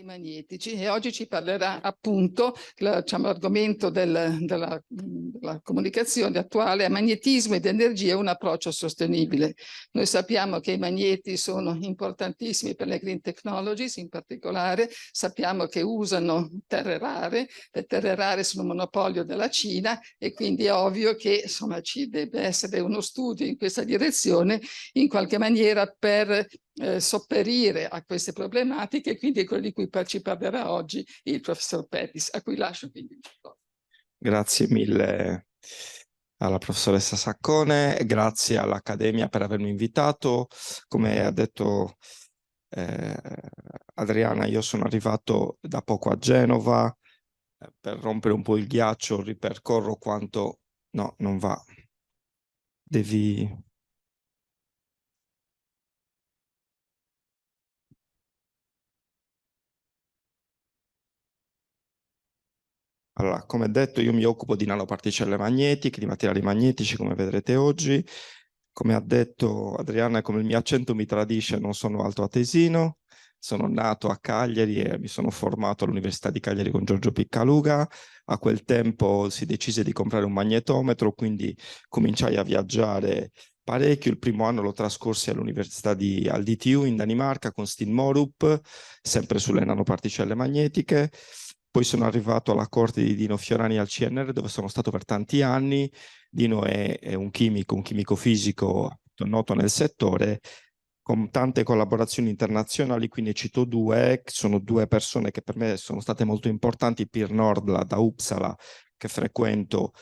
magnetici, e oggi ci parlerà appunto l'argomento della comunicazione attuale: magnetismo ed energia, un approccio sostenibile. Noi sappiamo che i magneti sono importantissimi per le green technologies, in particolare sappiamo che usano terre rare, le terre rare sono un monopolio della Cina, e quindi è ovvio che insomma ci deve essere uno studio in questa direzione in qualche maniera per sopperire a queste problematiche, quindi è quello di cui ci parlerà oggi il professor Pettis, a cui lascio quindi il microfono. Grazie mille alla professoressa Saccone e grazie all'Accademia per avermi invitato. Come ha detto eh, Adriana, io sono arrivato da poco a Genova. Per rompere un po' il ghiaccio ripercorro quanto... No, non va. Devi... Allora, come detto, io mi occupo di nanoparticelle magnetiche, di materiali magnetici, come vedrete oggi. Come ha detto Adriana, come il mio accento mi tradisce, non sono altoatesino, sono nato a Cagliari e mi sono formato all'Università di Cagliari con Giorgio Piccaluga. A quel tempo si decise di comprare un magnetometro, quindi cominciai a viaggiare parecchio. Il primo anno lo trascorsi all'Università al DTU in Danimarca con Steen Morup, sempre sulle nanoparticelle magnetiche. Poi sono arrivato alla corte di Dino Fiorani al CNR, dove sono stato per tanti anni. Dino è un chimico fisico noto nel settore, con tante collaborazioni internazionali. Qui ne cito due, che sono due persone che per me sono state molto importanti: Pir Nordla da Uppsala, che frequento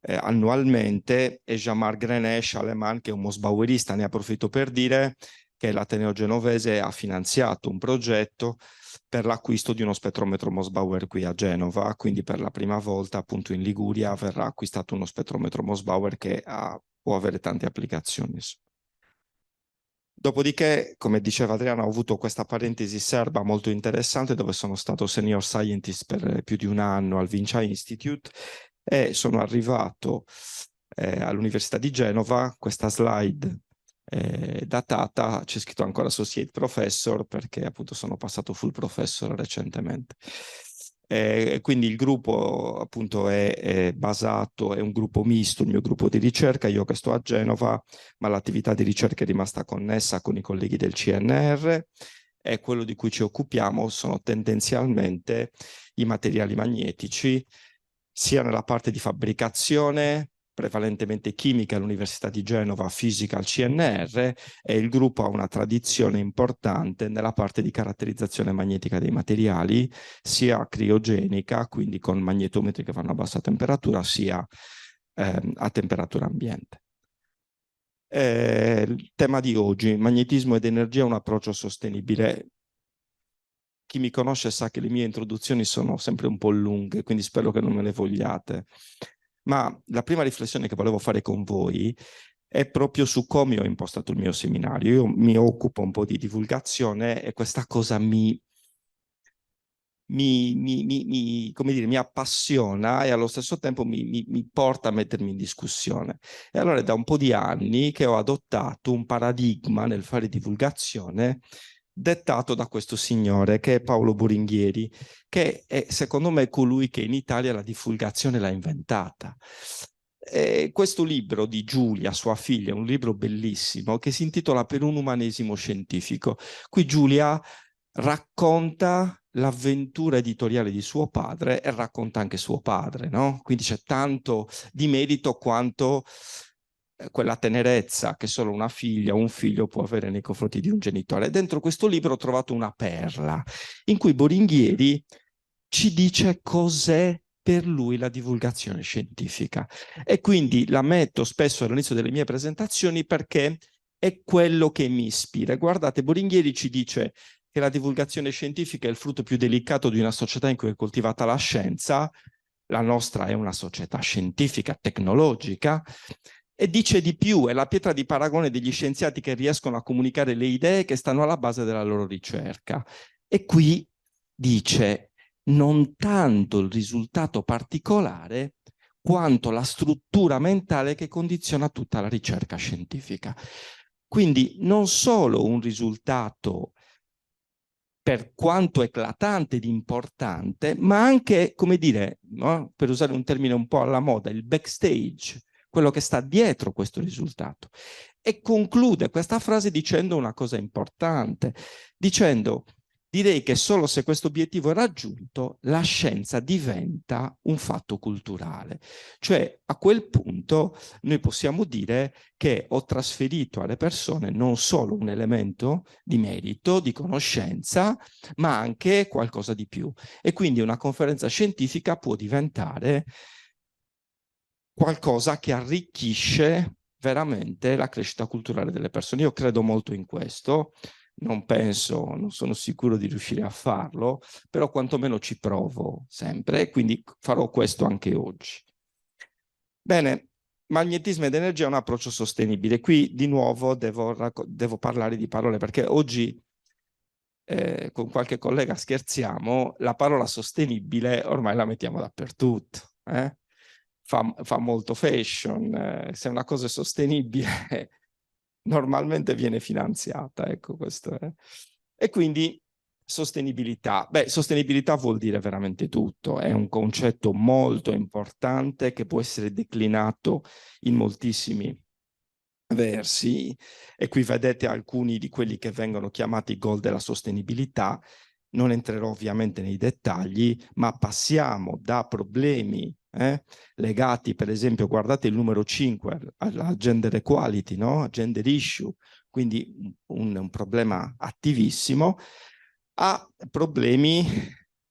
annualmente, e Jean-Marc Grenesh, Aleman, che è un mosbauerista. Ne approfitto per dire che l'Ateneo Genovese ha finanziato un progetto per l'acquisto di uno spettrometro Mosbauer qui a Genova, quindi per la prima volta appunto in Liguria verrà acquistato uno spettrometro Mosbauer che può avere tante applicazioni. Dopodiché, come diceva Adriana, ho avuto questa parentesi serba molto interessante, dove sono stato senior scientist per più di un anno al Vinciai Institute, e sono arrivato all'Università di Genova. Questa slide datata, c'è scritto ancora Associate Professor, perché appunto sono passato full professor recentemente. Quindi il gruppo appunto è basato, è un gruppo misto, il mio gruppo di ricerca, io che sto a Genova, ma l'attività di ricerca è rimasta connessa con i colleghi del CNR, e quello di cui ci occupiamo sono tendenzialmente i materiali magnetici, sia nella parte di fabbricazione, prevalentemente chimica all'Università di Genova, fisica al CNR, e il gruppo ha una tradizione importante nella parte di caratterizzazione magnetica dei materiali, sia criogenica, quindi con magnetometri che vanno a bassa temperatura, sia a temperatura ambiente. Il tema di oggi: magnetismo ed energia, un approccio sostenibile. Chi mi conosce sa che le mie introduzioni sono sempre un po' lunghe, quindi spero che non me le vogliate. Ma la prima riflessione che volevo fare con voi è proprio su come ho impostato il mio seminario. Io mi occupo un po' di divulgazione e questa cosa come dire, mi appassiona, e allo stesso tempo mi porta a mettermi in discussione. E allora è da un po' di anni che ho adottato un paradigma nel fare divulgazione dettato da questo signore, che è Paolo Boringhieri, che è secondo me colui che in Italia la divulgazione l'ha inventata. Questo libro di Giulia, sua figlia, è un libro bellissimo che si intitola Per un umanesimo scientifico. Qui Giulia racconta l'avventura editoriale di suo padre e racconta anche suo padre, no? Quindi c'è tanto di merito quanto quella tenerezza che solo una figlia o un figlio può avere nei confronti di un genitore. Dentro questo libro ho trovato una perla in cui Boringhieri ci dice cos'è per lui la divulgazione scientifica, e quindi la metto spesso all'inizio delle mie presentazioni perché è quello che mi ispira. Guardate, Boringhieri ci dice che la divulgazione scientifica è il frutto più delicato di una società in cui è coltivata la scienza. La nostra è una società scientifica, tecnologica, e dice di più: è la pietra di paragone degli scienziati che riescono a comunicare le idee che stanno alla base della loro ricerca. E qui dice non tanto il risultato particolare quanto la struttura mentale che condiziona tutta la ricerca scientifica. Quindi non solo un risultato per quanto eclatante ed importante, ma anche, come dire, no? Per usare un termine un po' alla moda, il backstage, quello che sta dietro questo risultato. E conclude questa frase dicendo una cosa importante, dicendo: direi che solo se questo obiettivo è raggiunto, la scienza diventa un fatto culturale. Cioè, a quel punto noi possiamo dire che ho trasferito alle persone non solo un elemento di merito, di conoscenza, ma anche qualcosa di più. E quindi una conferenza scientifica può diventare qualcosa che arricchisce veramente la crescita culturale delle persone. Io credo molto in questo, non sono sicuro di riuscire a farlo, però quantomeno ci provo sempre e quindi farò questo anche oggi. Bene, magnetismo ed energia è un approccio sostenibile. Qui di nuovo devo parlare di parole perché oggi con qualche collega scherziamo, la parola sostenibile ormai la mettiamo dappertutto. Fa molto fashion, se una cosa è sostenibile normalmente viene finanziata, ecco questo è. E quindi sostenibilità. Beh, sostenibilità vuol dire veramente tutto, è un concetto molto importante che può essere declinato in moltissimi versi, e qui vedete alcuni di quelli che vengono chiamati goal della sostenibilità. Non entrerò ovviamente nei dettagli, ma passiamo da problemi legati, per esempio, guardate il numero 5, alla gender equality, no? Gender issue, quindi un problema attivissimo, a problemi,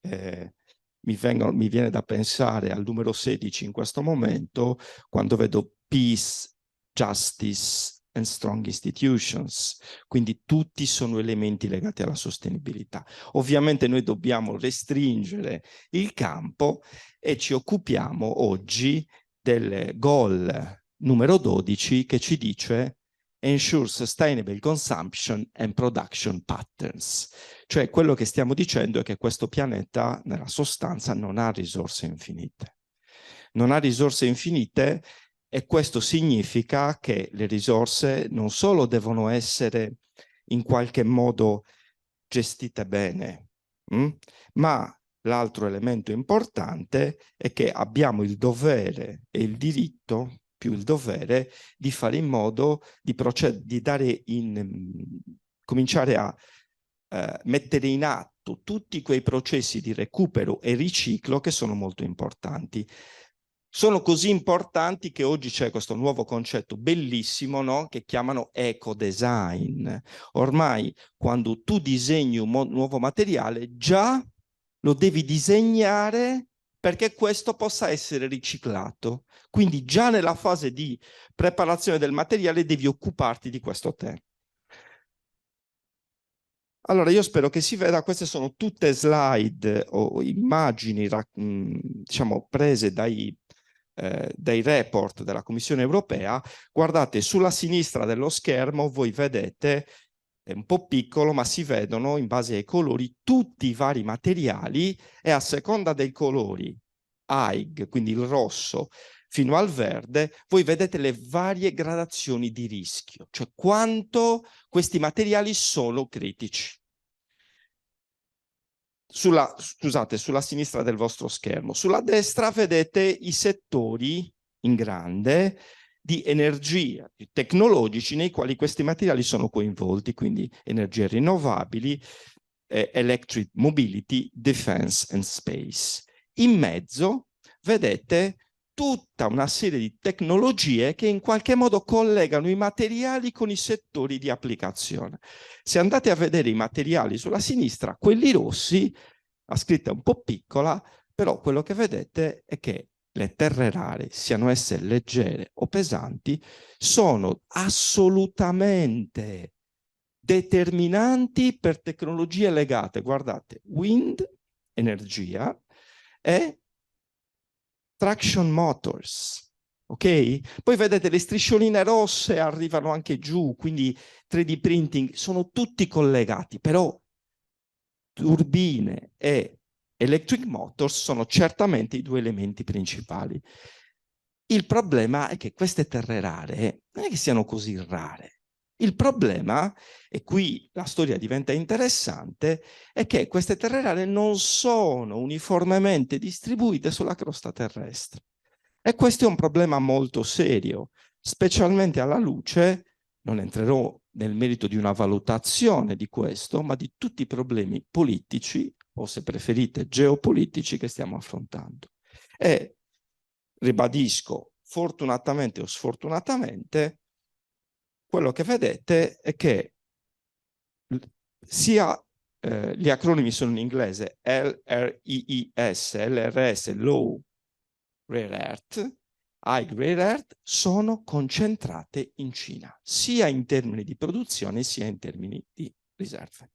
mi viene da pensare al numero 16 in questo momento, quando vedo peace, justice and strong institutions, quindi tutti sono elementi legati alla sostenibilità. Ovviamente noi dobbiamo restringere il campo e ci occupiamo oggi del goal numero 12 che ci dice ensure sustainable consumption and production patterns. Cioè quello che stiamo dicendo è che questo pianeta nella sostanza non ha risorse infinite. Non ha risorse infinite e questo significa che le risorse non solo devono essere in qualche modo gestite bene, ma l'altro elemento importante è che abbiamo il dovere e il diritto, più il dovere, di fare in modo di cominciare a mettere in atto tutti quei processi di recupero e riciclo che sono molto importanti. Sono così importanti che oggi c'è questo nuovo concetto bellissimo, no? Che chiamano eco-design. Ormai quando tu disegni un nuovo materiale, già lo devi disegnare perché questo possa essere riciclato. Quindi già nella fase di preparazione del materiale devi occuparti di questo tema. Allora, io spero che si veda, queste sono tutte slide o immagini, diciamo, prese dai report della Commissione europea. Guardate, sulla sinistra dello schermo voi vedete, è un po' piccolo, ma si vedono in base ai colori tutti i vari materiali e a seconda dei colori, AIG, quindi il rosso, fino al verde, voi vedete le varie gradazioni di rischio, cioè quanto questi materiali sono critici. Scusate, sulla sinistra del vostro schermo. Sulla destra vedete i settori in grande di energia, di tecnologici nei quali questi materiali sono coinvolti, quindi energie rinnovabili, electric mobility, defense and space. In mezzo vedete tutta una serie di tecnologie che in qualche modo collegano i materiali con i settori di applicazione. Se andate a vedere i materiali sulla sinistra, quelli rossi, la scritta è un po' piccola, però quello che vedete è che le terre rare, siano esse leggere o pesanti, sono assolutamente determinanti per tecnologie legate, guardate, wind, energia, e traction motors, ok? Poi vedete le striscioline rosse arrivano anche giù, quindi 3D printing, sono tutti collegati, però turbine e electric motors sono certamente i due elementi principali. Il problema è che queste terre rare non è che siano così rare. Il problema, e qui la storia diventa interessante, è che queste terre rare non sono uniformemente distribuite sulla crosta terrestre. E questo è un problema molto serio, specialmente alla luce, non entrerò nel merito di una valutazione di questo, ma di tutti i problemi politici, o se preferite geopolitici, che stiamo affrontando. E ribadisco, fortunatamente o sfortunatamente, quello che vedete è che sia gli acronimi sono in inglese LREES, LRS, Low Rare Earth, High Rare Earth, sono concentrate in Cina, sia in termini di produzione sia in termini di riserve.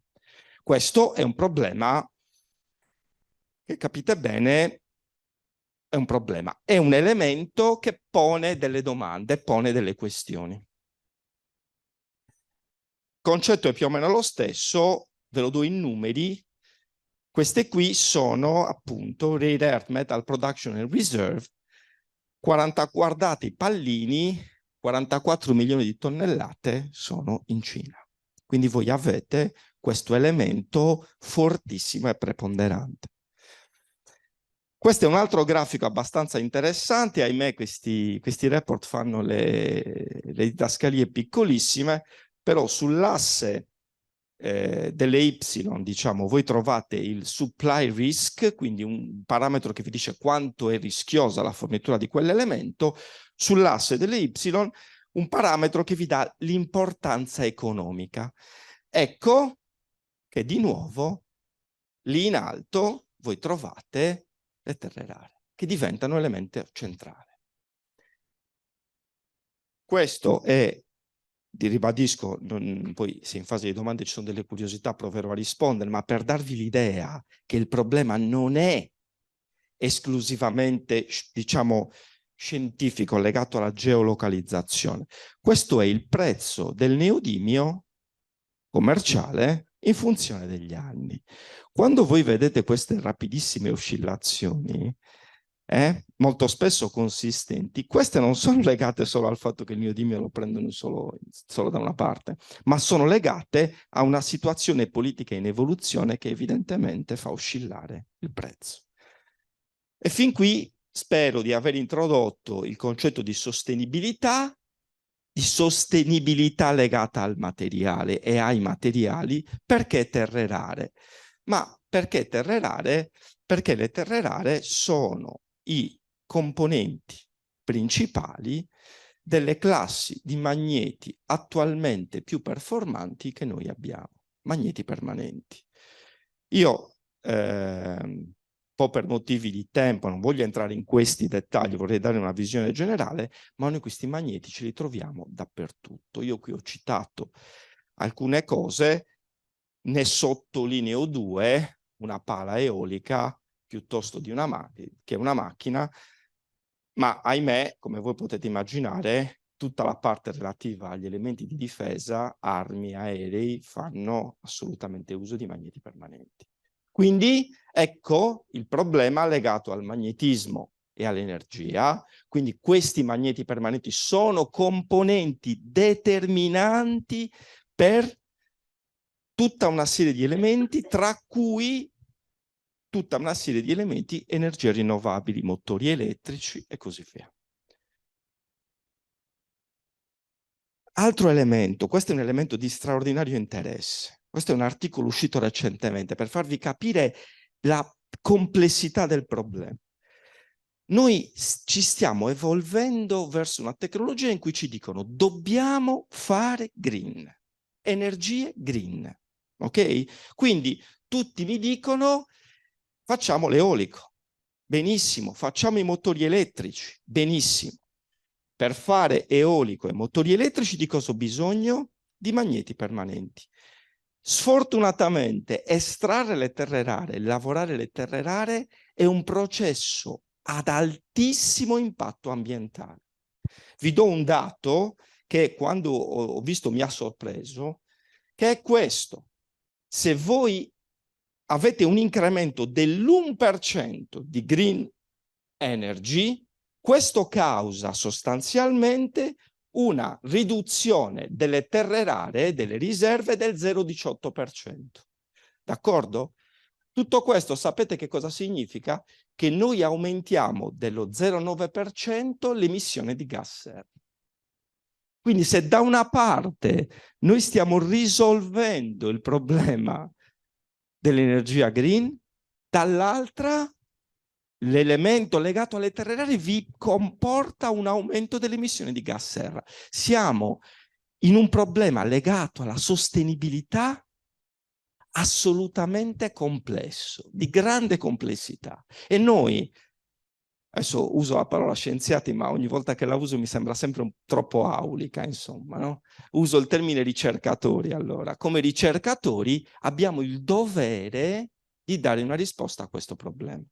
Questo è un problema che, capite bene, è un problema, è un elemento che pone delle domande, pone delle questioni. Il concetto è più o meno lo stesso, ve lo do in numeri. Queste qui sono appunto Rare Earth Metal Production and Reserve. Guardate i pallini, 44 milioni di tonnellate sono in Cina. Quindi voi avete questo elemento fortissimo e preponderante. Questo è un altro grafico abbastanza interessante. Ahimè, questi report fanno le didascalie piccolissime, però sull'asse delle Y, diciamo, voi trovate il supply risk, quindi un parametro che vi dice quanto è rischiosa la fornitura di quell'elemento, sull'asse delle Y un parametro che vi dà l'importanza economica. Ecco che di nuovo lì in alto voi trovate le terre rare, che diventano elemento centrale. Questo è, vi ribadisco, poi se in fase di domande ci sono delle curiosità proverò a rispondere, ma per darvi l'idea che il problema non è esclusivamente, diciamo, scientifico legato alla geolocalizzazione. Questo è il prezzo del neodimio commerciale in funzione degli anni. Quando voi vedete queste rapidissime oscillazioni, molto spesso consistenti, queste non sono legate solo al fatto che il neodimio lo prendono solo da una parte, ma sono legate a una situazione politica in evoluzione che evidentemente fa oscillare il prezzo. E fin qui spero di aver introdotto il concetto di sostenibilità legata al materiale e ai materiali. Perché terre rare? Ma perché terre rare? Perché le terre rare sono i componenti principali delle classi di magneti attualmente più performanti che noi abbiamo, magneti permanenti. Io un po' per motivi di tempo, non voglio entrare in questi dettagli, vorrei dare una visione generale, ma noi questi magneti ce li troviamo dappertutto. Io qui ho citato alcune cose, ne sottolineo due, una pala eolica piuttosto che una macchina, ma ahimè, come voi potete immaginare, tutta la parte relativa agli elementi di difesa, armi, aerei, fanno assolutamente uso di magneti permanenti. Quindi ecco il problema legato al magnetismo e all'energia. Quindi questi magneti permanenti sono componenti determinanti per tutta una serie di elementi, tra cui tutta una serie di elementi, energie rinnovabili, motori elettrici e così via. Altro elemento, questo è un elemento di straordinario interesse. Questo è un articolo uscito recentemente per farvi capire la complessità del problema. Noi ci stiamo evolvendo verso una tecnologia in cui ci dicono dobbiamo fare green, energie green, ok? Quindi tutti mi dicono facciamo l'eolico, benissimo, facciamo i motori elettrici, benissimo. Per fare eolico e motori elettrici di cosa ho bisogno? Di magneti permanenti. Sfortunatamente estrarre le terre rare, lavorare le terre rare è un processo ad altissimo impatto ambientale. Vi do un dato che quando ho visto mi ha sorpreso, che è questo. Se voi avete un incremento dell'1% di green energy, questo causa sostanzialmente una riduzione delle terre rare, delle riserve del 0,18%. D'accordo? Tutto questo sapete che cosa significa? Che noi aumentiamo dello 0,9% l'emissione di gas serra. Quindi se da una parte noi stiamo risolvendo il problema dell'energia green, dall'altra l'elemento legato alle terre rare vi comporta un aumento delle emissioni di gas serra. Siamo in un problema legato alla sostenibilità assolutamente complesso, di grande complessità. E noi, adesso uso la parola scienziati, ma ogni volta che la uso mi sembra sempre troppo aulica, insomma, no? Uso il termine ricercatori, allora. Come ricercatori abbiamo il dovere di dare una risposta a questo problema.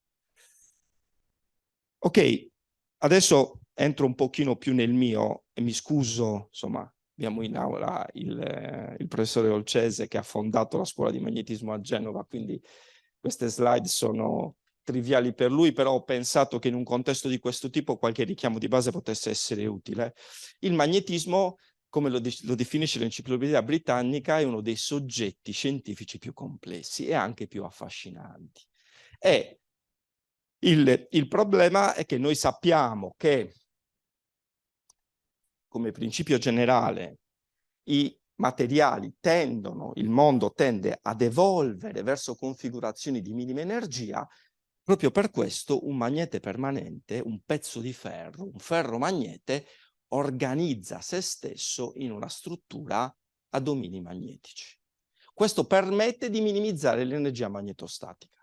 Ok, adesso entro un pochino più nel mio e mi scuso, insomma, abbiamo in aula il professore Olcese che ha fondato la scuola di magnetismo a Genova, quindi queste slide sono triviali per lui, però ho pensato che in un contesto di questo tipo qualche richiamo di base potesse essere utile. Il magnetismo, come lo definisce l'Enciclopedia Britannica, è uno dei soggetti scientifici più complessi e anche più affascinanti. E il problema è che noi sappiamo che, come principio generale, i materiali tendono, il mondo tende ad evolvere verso configurazioni di minima energia. Proprio per questo un magnete permanente, un pezzo di ferro, un ferromagnete, organizza se stesso in una struttura a domini magnetici. Questo permette di minimizzare l'energia magnetostatica.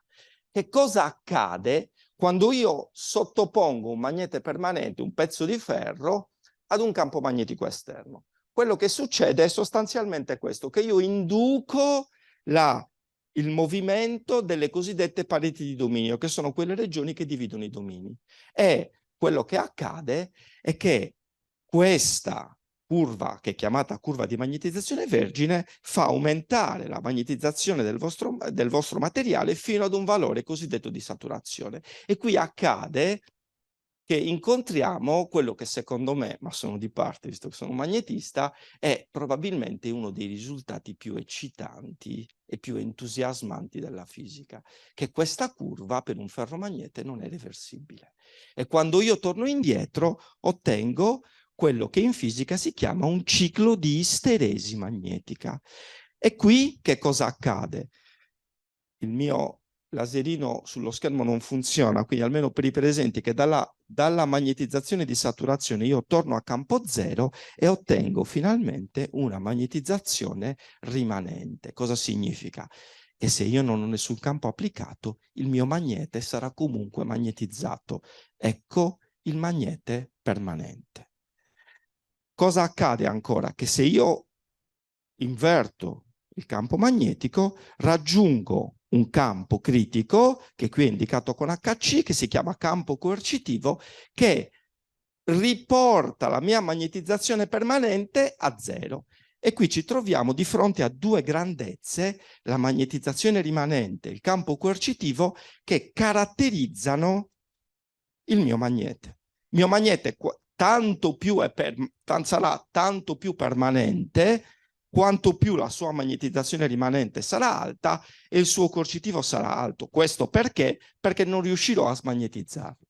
Che cosa accade quando io sottopongo un magnete permanente, un pezzo di ferro, ad un campo magnetico esterno? Quello che succede è sostanzialmente questo, che io induco il movimento delle cosiddette pareti di dominio, che sono quelle regioni che dividono i domini. E quello che accade è che questa curva, che è chiamata curva di magnetizzazione vergine, fa aumentare la magnetizzazione del vostro materiale fino ad un valore cosiddetto di saturazione. E qui accade che incontriamo quello che secondo me, ma sono di parte visto che sono un magnetista, è probabilmente uno dei risultati più eccitanti e più entusiasmanti della fisica, che questa curva per un ferromagnete non è reversibile. E quando io torno indietro ottengo quello che in fisica si chiama un ciclo di isteresi magnetica. E qui che cosa accade? Il mio laserino sullo schermo non funziona, quindi almeno per i presenti che dalla magnetizzazione di saturazione io torno a campo zero e ottengo finalmente una magnetizzazione rimanente. Cosa significa? Che se io non ho nessun campo applicato, il mio magnete sarà comunque magnetizzato. Ecco il magnete permanente. Cosa accade ancora? Che se io inverto il campo magnetico, raggiungo un campo critico, che qui è indicato con HC, che si chiama campo coercitivo, che riporta la mia magnetizzazione permanente a zero. E qui ci troviamo di fronte a due grandezze, la magnetizzazione rimanente e il campo coercitivo, che caratterizzano il mio magnete. Il mio magnete sarà tanto più permanente quanto più la sua magnetizzazione rimanente sarà alta e il suo coercitivo sarà alto. Questo perché? Perché non riuscirò a smagnetizzarlo.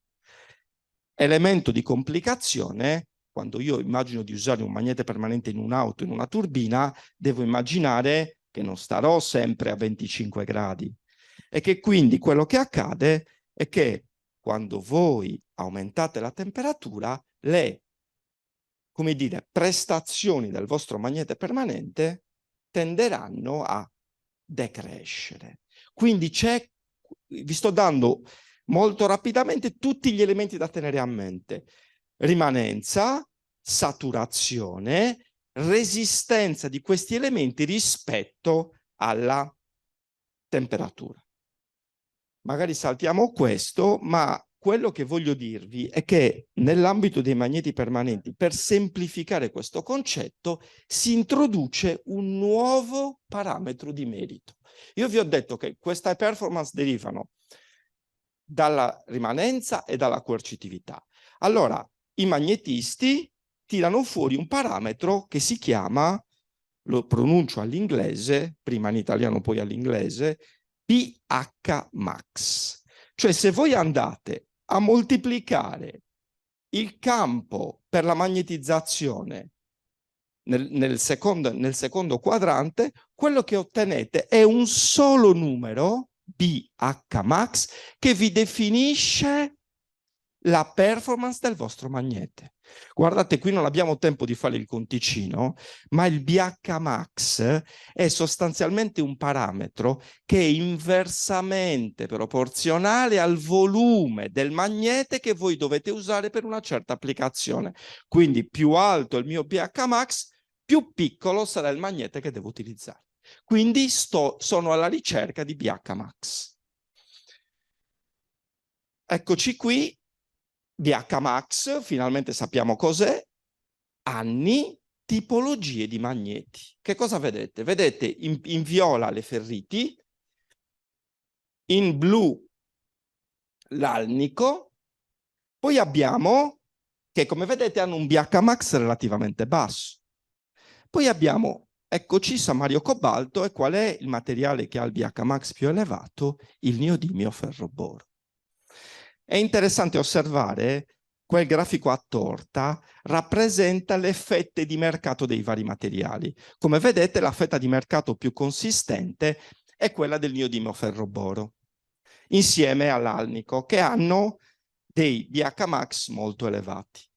Elemento di complicazione, quando io immagino di usare un magnete permanente in un'auto, in una turbina, devo immaginare che non starò sempre a 25 gradi e che quindi quello che accade è che quando voi aumentate la temperatura, le prestazioni del vostro magnete permanente tenderanno a decrescere. Quindi vi sto dando molto rapidamente tutti gli elementi da tenere a mente: rimanenza, saturazione, resistenza di questi elementi rispetto alla temperatura. Magari saltiamo questo, ma quello che voglio dirvi è che nell'ambito dei magneti permanenti, per semplificare questo concetto, si introduce un nuovo parametro di merito. Io vi ho detto che queste performance derivano dalla rimanenza e dalla coercitività. Allora, i magnetisti tirano fuori un parametro che si chiama, lo pronuncio all'inglese, prima in italiano poi all'inglese, pH max. Cioè se voi andate a moltiplicare il campo per la magnetizzazione nel secondo quadrante, quello che ottenete è un solo numero, pH max, che vi definisce la performance del vostro magnete. Guardate, qui non abbiamo tempo di fare il conticino, ma il pH max è sostanzialmente un parametro che è inversamente proporzionale al volume del magnete che voi dovete usare per una certa applicazione. Quindi più alto è il mio pH max, più piccolo sarà il magnete che devo utilizzare. Quindi sono alla ricerca di pH max. Eccoci qui. pH max, finalmente sappiamo cos'è, anni, tipologie di magneti. Che cosa vedete? Vedete in viola le ferriti, in blu l'alnico, poi abbiamo, che come vedete hanno un pH max relativamente basso. Poi abbiamo, eccoci, samario cobalto, e qual è il materiale che ha il pH max più elevato? Il neodimio ferroboro. È interessante osservare quel grafico a torta rappresenta le fette di mercato dei vari materiali. Come vedete, la fetta di mercato più consistente è quella del neodimio ferroboro, insieme all'alnico, che hanno dei pH max molto elevati.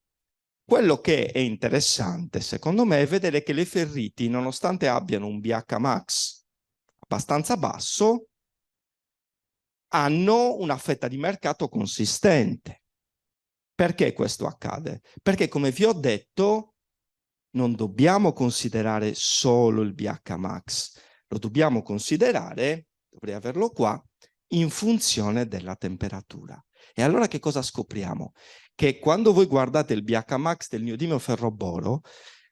Quello che è interessante, secondo me, è vedere che le ferriti, nonostante abbiano un pH max abbastanza basso, hanno una fetta di mercato consistente. Perché questo accade? Perché, come vi ho detto, non dobbiamo considerare solo il pH max, lo dobbiamo considerare, dovrei averlo qua, in funzione della temperatura. E allora che cosa scopriamo? Che quando voi guardate il pH max del neodimio ferroboro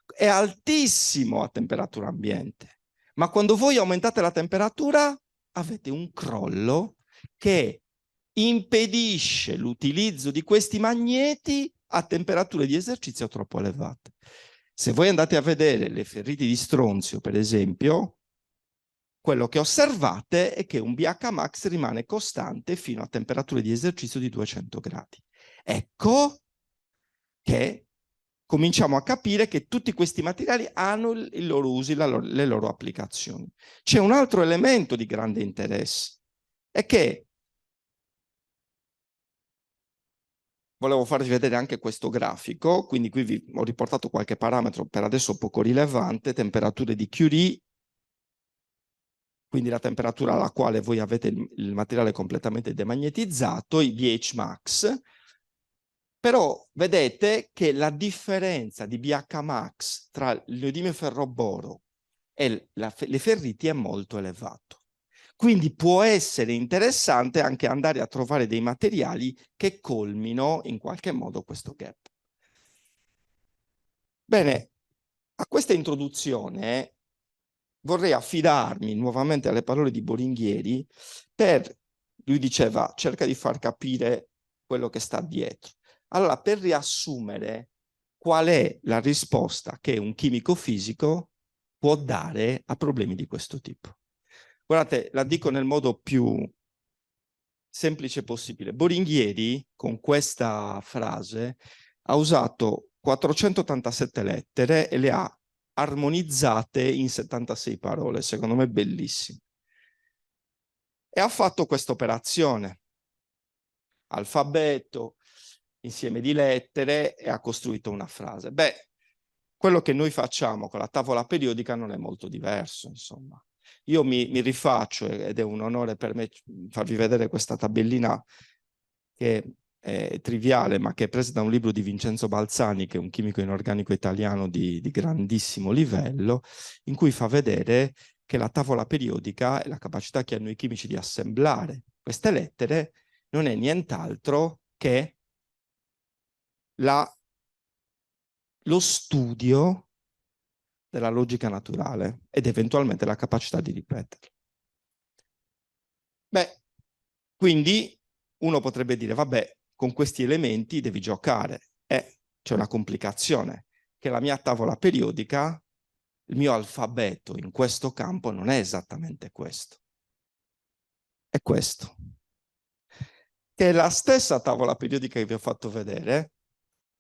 è altissimo a temperatura ambiente, ma quando voi aumentate la temperatura avete un crollo che impedisce l'utilizzo di questi magneti a temperature di esercizio troppo elevate. Se voi andate a vedere le ferriti di stronzio, per esempio, quello che osservate è che un pH max rimane costante fino a temperature di esercizio di 200 gradi. Ecco che cominciamo a capire che tutti questi materiali hanno il loro uso, le loro applicazioni. C'è un altro elemento di grande interesse, è che volevo farvi vedere anche questo grafico, quindi qui vi ho riportato qualche parametro per adesso poco rilevante, temperature di Curie, quindi la temperatura alla quale voi avete il materiale completamente demagnetizzato, i pH max, però vedete che la differenza di pH max tra il neodimio ferroboro e le ferriti è molto elevato. Quindi può essere interessante anche andare a trovare dei materiali che colmino in qualche modo questo gap. Bene, a questa introduzione vorrei affidarmi nuovamente alle parole di Boringhieri lui diceva, cerca di far capire quello che sta dietro. Allora, per riassumere, qual è la risposta che un chimico fisico può dare a problemi di questo tipo? Guardate, la dico nel modo più semplice possibile. Boringhieri, con questa frase, ha usato 487 lettere e le ha armonizzate in 76 parole, secondo me bellissime. E ha fatto questa operazione. Alfabeto, insieme di lettere, e ha costruito una frase. Beh, quello che noi facciamo con la tavola periodica non è molto diverso, insomma. Io mi rifaccio, ed è un onore per me farvi vedere questa tabellina che è triviale, ma che è presa da un libro di Vincenzo Balzani, che è un chimico inorganico italiano di grandissimo livello, in cui fa vedere che la tavola periodica e la capacità che hanno i chimici di assemblare queste lettere non è nient'altro che lo studio della logica naturale ed eventualmente la capacità di ripeterla. Beh, quindi uno potrebbe dire, vabbè, con questi elementi devi giocare. C'è una complicazione, che la mia tavola periodica, il mio alfabeto in questo campo non è esattamente questo. È questo. Che è la stessa tavola periodica che vi ho fatto vedere,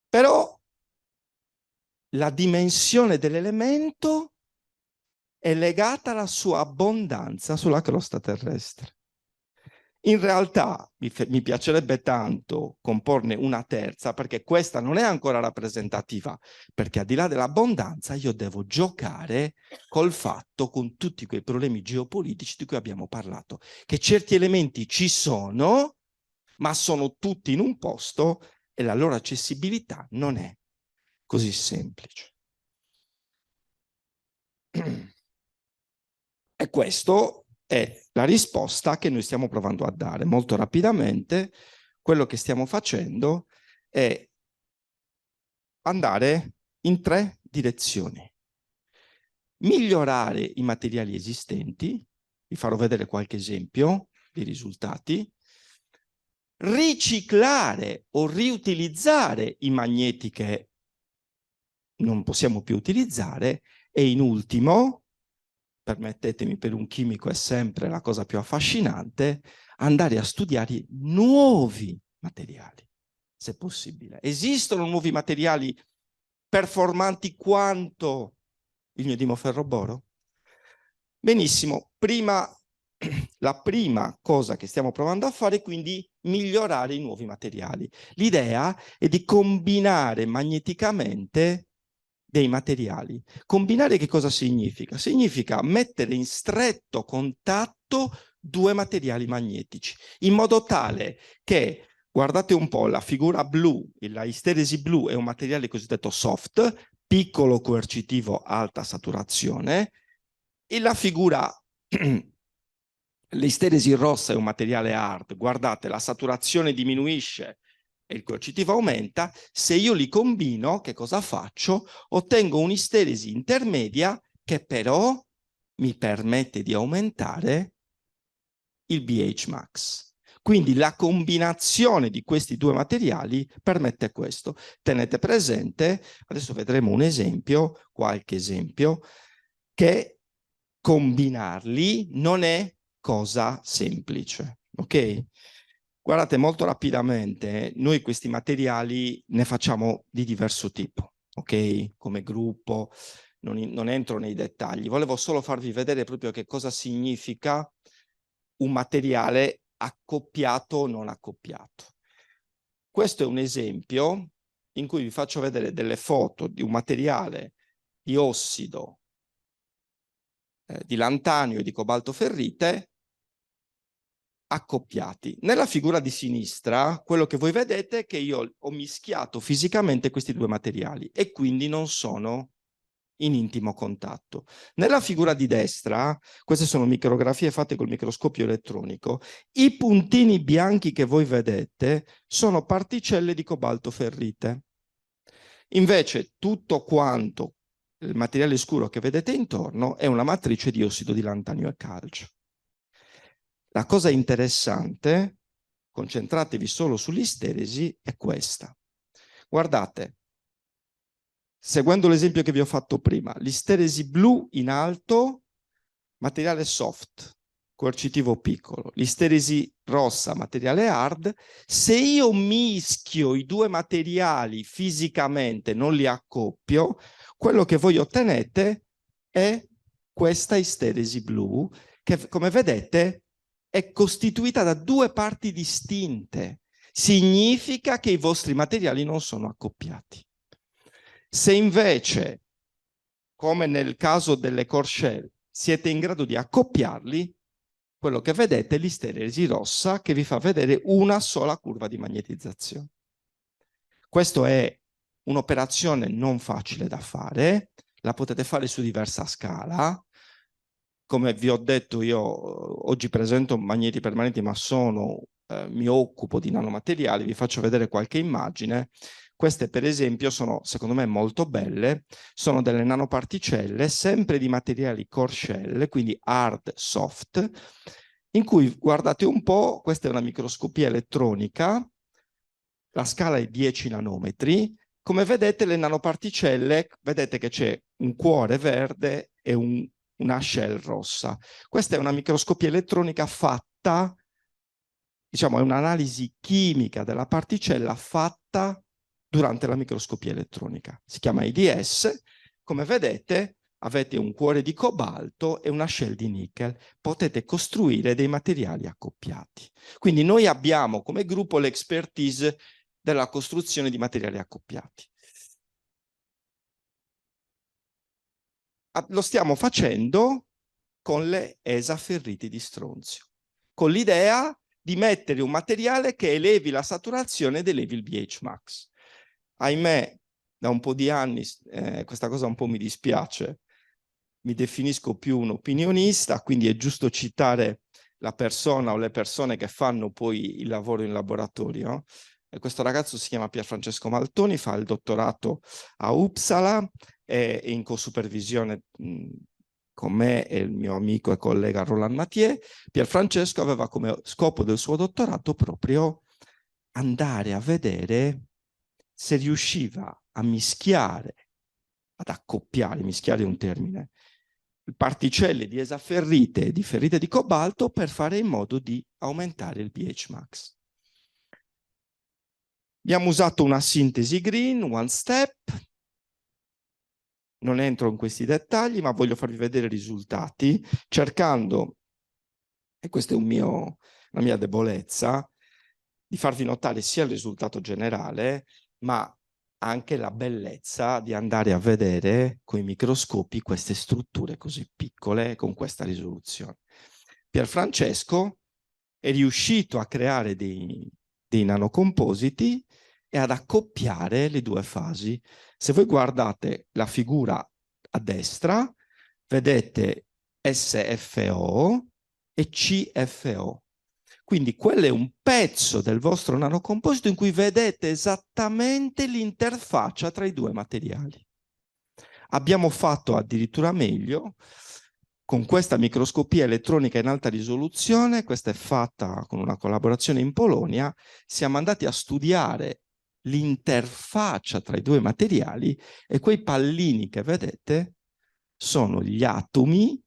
però la dimensione dell'elemento è legata alla sua abbondanza sulla crosta terrestre. In realtà mi piacerebbe tanto comporne una terza, perché questa non è ancora rappresentativa, perché al di là dell'abbondanza io devo giocare col fatto, con tutti quei problemi geopolitici di cui abbiamo parlato, che certi elementi ci sono, ma sono tutti in un posto e la loro accessibilità non è così semplice. E questo è la risposta che noi stiamo provando a dare. Molto rapidamente, quello che stiamo facendo è andare in 3 direzioni. Migliorare i materiali esistenti, vi farò vedere qualche esempio di risultati, riciclare o riutilizzare i magneti che non possiamo più utilizzare e in ultimo, permettetemi, per un chimico è sempre la cosa più affascinante, andare a studiare nuovi materiali, se possibile. Esistono nuovi materiali performanti quanto il neodimo ferroboro? Benissimo, la prima cosa che stiamo provando a fare è quindi migliorare i nuovi materiali. L'idea è di combinare magneticamente dei materiali. Combinare che cosa significa? Significa mettere in stretto contatto 2 materiali magnetici, in modo tale che, guardate un po', la figura blu, la isteresi blu è un materiale cosiddetto soft, piccolo coercitivo, alta saturazione, e la figura l'isteresi rossa è un materiale hard, guardate, la saturazione diminuisce e il coercitivo aumenta. Se io li combino, che cosa faccio? Ottengo un'isteresi intermedia che però mi permette di aumentare il BH max. Quindi la combinazione di questi 2 materiali permette questo. Tenete presente, adesso vedremo un esempio, qualche esempio, che combinarli non è cosa semplice, ok? Guardate, molto rapidamente, noi questi materiali ne facciamo di diverso tipo, ok? Come gruppo, non entro nei dettagli, volevo solo farvi vedere proprio che cosa significa un materiale accoppiato o non accoppiato. Questo è un esempio in cui vi faccio vedere delle foto di un materiale di ossido di lantanio e di cobalto ferrite accoppiati. Nella figura di sinistra, quello che voi vedete è che io ho mischiato fisicamente questi 2 materiali e quindi non sono in intimo contatto. Nella figura di destra, queste sono micrografie fatte col microscopio elettronico, i puntini bianchi che voi vedete sono particelle di cobalto ferrite. Invece tutto quanto il materiale scuro che vedete intorno è una matrice di ossido di lantanio e calcio. La cosa interessante, concentratevi solo sull'isteresi, è questa. Guardate, seguendo l'esempio che vi ho fatto prima, l'isteresi blu in alto, materiale soft, coercitivo piccolo, l'isteresi rossa, materiale hard. Se io mischio i 2 materiali fisicamente, non li accoppio, quello che voi ottenete è questa isteresi blu, che come vedete è costituita da 2 parti distinte. Significa che i vostri materiali non sono accoppiati. Se invece, come nel caso delle core shell, siete in grado di accoppiarli, quello che vedete è l'isteresi rossa che vi fa vedere una sola curva di magnetizzazione. Questa è un'operazione non facile da fare, la potete fare su diversa scala. Come vi ho detto, io oggi presento magneti permanenti, ma mi occupo di nanomateriali, vi faccio vedere qualche immagine. Queste per esempio sono, secondo me, molto belle, sono delle nanoparticelle, sempre di materiali core shell, quindi hard soft, in cui, guardate un po', questa è una microscopia elettronica, la scala è 10 nanometri, come vedete le nanoparticelle, vedete che c'è un cuore verde e una shell rossa. Questa è una microscopia elettronica fatta, diciamo, è un'analisi chimica della particella fatta durante la microscopia elettronica. Si chiama IDS. Come vedete, avete un cuore di cobalto e una shell di nickel. Potete costruire dei materiali accoppiati. Quindi noi abbiamo come gruppo l'expertise della costruzione di materiali accoppiati. Lo stiamo facendo con le esaferriti di stronzio, con l'idea di mettere un materiale che elevi la saturazione ed elevi il pH max. Ahimè, da un po' di anni, questa cosa un po' mi dispiace, mi definisco più un opinionista, quindi è giusto citare la persona o le persone che fanno poi il lavoro in laboratorio. E questo ragazzo si chiama Pierfrancesco Maltoni, fa il dottorato a Uppsala, è in co-supervisione con me e il mio amico e collega Roland Mathieu. Pierfrancesco aveva come scopo del suo dottorato proprio andare a vedere se riusciva a mischiare, ad accoppiare, mischiare è un termine, particelle di esaferrite e di ferrite di cobalto per fare in modo di aumentare il pH max. Abbiamo usato una sintesi green, one step. Non entro in questi dettagli, ma voglio farvi vedere i risultati, cercando, e questa è la mia debolezza, di farvi notare sia il risultato generale, ma anche la bellezza di andare a vedere con i microscopi queste strutture così piccole con questa risoluzione. Pierfrancesco è riuscito a creare dei nanocompositi e ad accoppiare le due fasi. Se voi guardate la figura a destra, vedete SFO e CFO. Quindi quello è un pezzo del vostro nanocomposito in cui vedete esattamente l'interfaccia tra i due materiali. Abbiamo fatto addirittura meglio con questa microscopia elettronica in alta risoluzione. Questa è fatta con una collaborazione in Polonia. Siamo andati a studiare l'interfaccia tra i due materiali e quei pallini che vedete sono gli atomi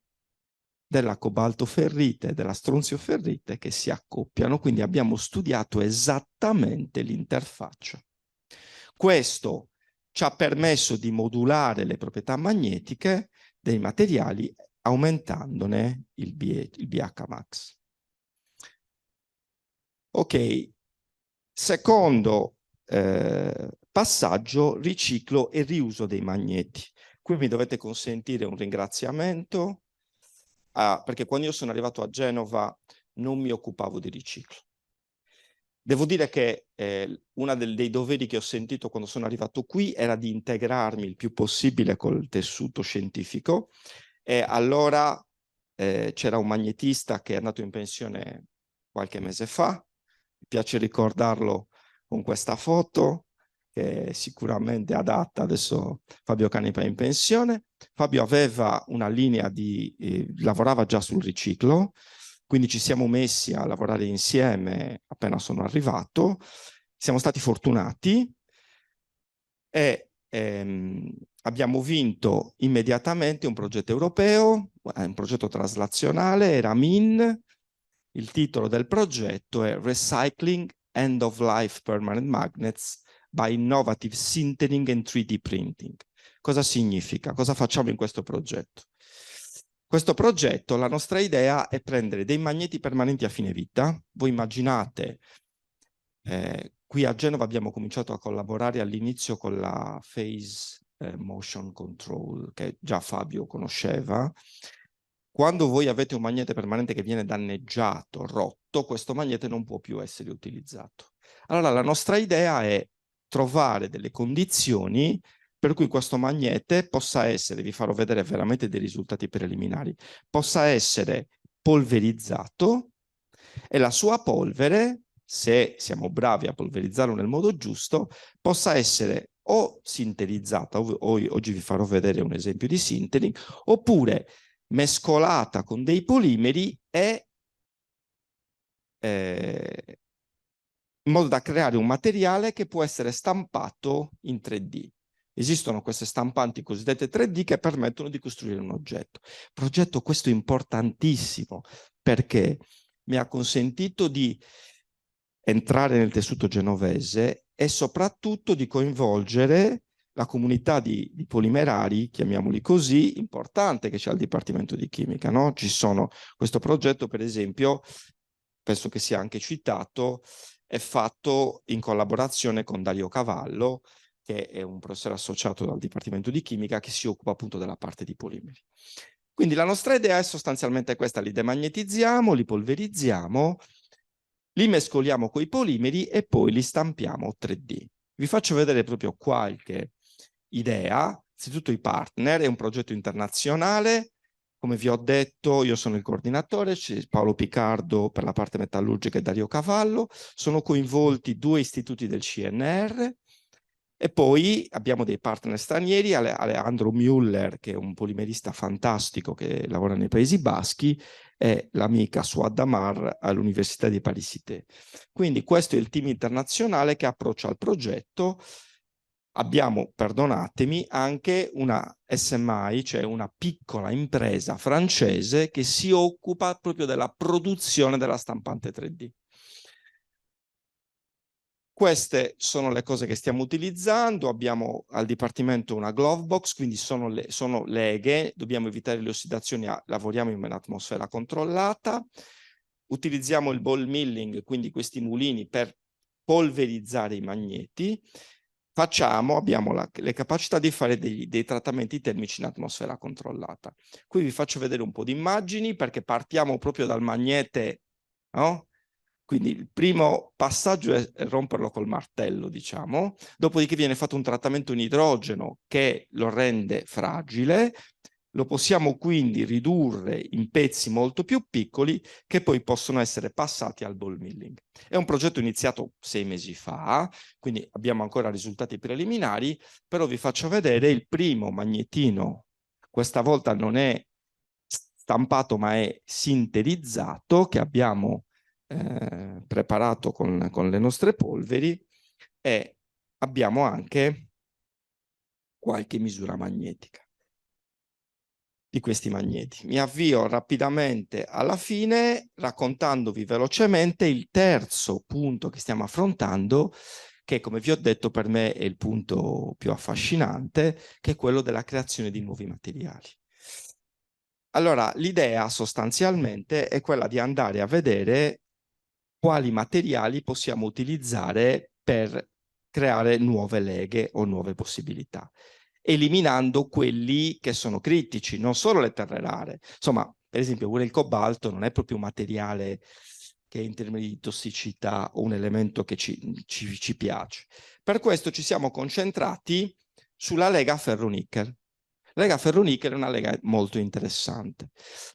della cobaltoferrite e della stronzioferrite che si accoppiano, quindi abbiamo studiato esattamente l'interfaccia. Questo ci ha permesso di modulare le proprietà magnetiche dei materiali aumentandone il BH max. Ok, secondo passaggio, riciclo e riuso dei magneti. Qui mi dovete consentire un ringraziamento, perché quando io sono arrivato a Genova non mi occupavo di riciclo. Devo dire che uno dei doveri che ho sentito quando sono arrivato qui era di integrarmi il più possibile col tessuto scientifico, e allora c'era un magnetista che è andato in pensione qualche mese fa, mi piace ricordarlo con questa foto, che è sicuramente adatta. Adesso Fabio Canepa è in pensione. Fabio aveva una linea lavorava già sul riciclo, quindi ci siamo messi a lavorare insieme appena sono arrivato. Siamo stati fortunati e abbiamo vinto immediatamente un progetto europeo, un progetto traslazionale, era MIN. Il titolo del progetto è Recycling End of Life Permanent Magnets by Innovative Sintering and 3D Printing. Cosa significa? Cosa facciamo in questo progetto? Questo progetto, la nostra idea è prendere dei magneti permanenti a fine vita. Voi immaginate, qui a Genova abbiamo cominciato a collaborare all'inizio con la Phase Motion Control, che già Fabio conosceva. Quando voi avete un magnete permanente che viene danneggiato, rotto, questo magnete non può più essere utilizzato. Allora la nostra idea è trovare delle condizioni per cui questo magnete possa essere, vi farò vedere veramente dei risultati preliminari, possa essere polverizzato e la sua polvere, se siamo bravi a polverizzarlo nel modo giusto, possa essere o sinterizzata, oggi vi farò vedere un esempio di sintering, oppure mescolata con dei polimeri e in modo da creare un materiale che può essere stampato in 3D. Esistono queste stampanti cosiddette 3D che permettono di costruire un oggetto. Progetto questo importantissimo perché mi ha consentito di entrare nel tessuto genovese e soprattutto di coinvolgere la comunità di polimerari, chiamiamoli così, importante che c'è al Dipartimento di Chimica, no? Ci sono questo progetto, per esempio, penso che sia anche citato, è fatto in collaborazione con Dario Cavallo, che è un professore associato dal Dipartimento di Chimica che si occupa appunto della parte di polimeri. Quindi la nostra idea è sostanzialmente questa: li demagnetizziamo, li polverizziamo, li mescoliamo con i polimeri e poi li stampiamo 3D. Vi faccio vedere proprio qualche idea. Innanzitutto i partner, è un progetto internazionale. Come vi ho detto, io sono il coordinatore, c'è Paolo Picardo per la parte metallurgica e Dario Cavallo. Sono coinvolti 2 istituti del CNR. E poi abbiamo dei partner stranieri, Alejandro Müller, che è un polimerista fantastico che lavora nei Paesi Baschi, e l'amica Suad Damar all'Università di Paris-Cité. Quindi questo è il team internazionale che approccia al progetto. Abbiamo, perdonatemi, anche una SMI, cioè una piccola impresa francese che si occupa proprio della produzione della stampante 3D. Queste sono le cose che stiamo utilizzando. Abbiamo al Dipartimento una glove box, quindi sono leghe, dobbiamo evitare le ossidazioni, lavoriamo in un'atmosfera controllata. Utilizziamo il ball milling, quindi questi mulini per polverizzare i magneti. Abbiamo le capacità di fare dei trattamenti termici in atmosfera controllata. Qui vi faccio vedere un po' di immagini perché partiamo proprio dal magnete, no? Quindi il primo passaggio è romperlo col martello, diciamo, dopodiché viene fatto un trattamento in idrogeno che lo rende fragile, lo possiamo quindi ridurre in pezzi molto più piccoli che poi possono essere passati al ball milling. È un progetto iniziato 6 mesi fa, quindi abbiamo ancora risultati preliminari, però vi faccio vedere il primo magnetino. Questa volta non è stampato ma è sinterizzato, che abbiamo preparato con le nostre polveri, e abbiamo anche qualche misura magnetica di questi magneti. Mi avvio rapidamente alla fine raccontandovi velocemente il terzo punto che stiamo affrontando, che come vi ho detto per me è il punto più affascinante, che è quello della creazione di nuovi materiali. Allora, l'idea sostanzialmente è quella di andare a vedere quali materiali possiamo utilizzare per creare nuove leghe o nuove possibilità, eliminando quelli che sono critici, non solo le terre rare. Insomma, per esempio, pure il cobalto non è proprio un materiale che in termini di tossicità o un elemento che ci piace. Per questo ci siamo concentrati sulla lega ferro-nickel. La lega ferro-nickel è una lega molto interessante,